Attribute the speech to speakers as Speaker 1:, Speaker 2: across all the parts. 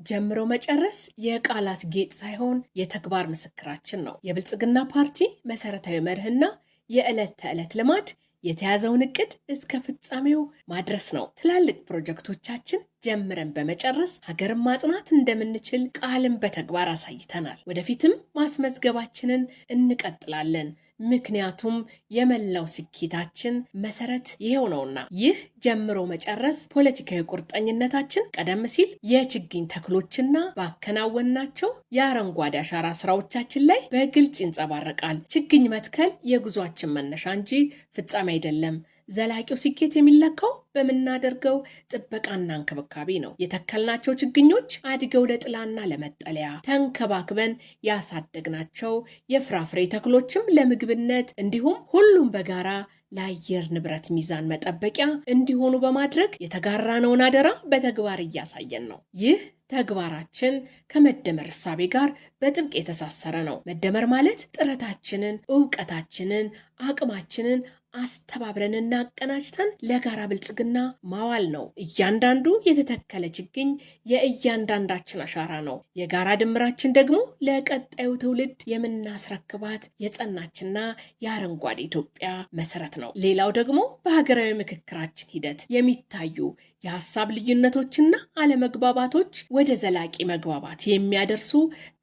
Speaker 1: ጀምሮ መጨረስ የቃላት ጌጥ ሳይሆን የተግባር ምስክራችን ነው። የብልጽግና ፓርቲ መሰረታዊ መርህና የዕለት ተዕለት ልማድ የተያዘውን እቅድ እስከ ፍጻሜው ማድረስ ነው። ትላልቅ ፕሮጀክቶቻችን ጀምረን በመጨረስ ሀገርን ማጽናት እንደምንችል ቃልን በተግባር አሳይተናል። ወደፊትም ማስመዝገባችንን እንቀጥላለን። ምክንያቱም የመላው ስኬታችን መሰረት ይሄው ነውና። ይህ ጀምሮ መጨረስ ፖለቲካዊ ቁርጠኝነታችን ቀደም ሲል የችግኝ ተክሎችና ባከናወናቸው የአረንጓዴ አሻራ ስራዎቻችን ላይ በግልጽ ይንጸባረቃል። ችግኝ መትከል የጉዟችን መነሻ እንጂ ፍጻሜ አይደለም። ዘላቂው ስኬት የሚለካው በምናደርገው ጥበቃና እንክብካቤ ነው። የተከልናቸው ችግኞች አድገው ለጥላና ለመጠለያ ተንከባክበን ያሳደግናቸው የፍራፍሬ ተክሎችም ለምግብነት እንዲሁም ሁሉም በጋራ ለአየር ንብረት ሚዛን መጠበቂያ እንዲሆኑ በማድረግ የተጋራነውን አደራ በተግባር እያሳየን ነው። ይህ ተግባራችን ከመደመር እሳቤ ጋር በጥብቅ የተሳሰረ ነው። መደመር ማለት ጥረታችንን፣ ዕውቀታችንን፣ አቅማችንን አስተባብረንና አቀናጅተን ለጋራ ብልጽግና ማዋል ነው። እያንዳንዱ የተተከለ ችግኝ የእያንዳንዳችን አሻራ ነው። የጋራ ድምራችን ደግሞ ለቀጣዩ ትውልድ የምናስረክባት የጸናችና የአረንጓዴ ኢትዮጵያ መሰረት ነው። ሌላው ደግሞ በሀገራዊ ምክክራችን ሂደት የሚታዩ የሀሳብ ልዩነቶችና አለመግባባቶች ወደ ዘላቂ መግባባት የሚያደርሱ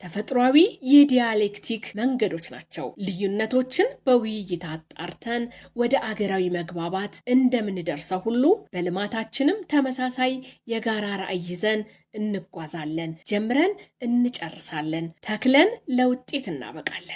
Speaker 1: ተፈጥሯዊ የዲያሌክቲክ መንገዶች ናቸው። ልዩነቶችን በውይይት አጣርተን ወደ አገራዊ መግባባት እንደምንደርሰው ሁሉ በልማታችንም ተመሳሳይ የጋራ ራዕይ ይዘን እንጓዛለን። ጀምረን እንጨርሳለን። ተክለን ለውጤት እናበቃለን።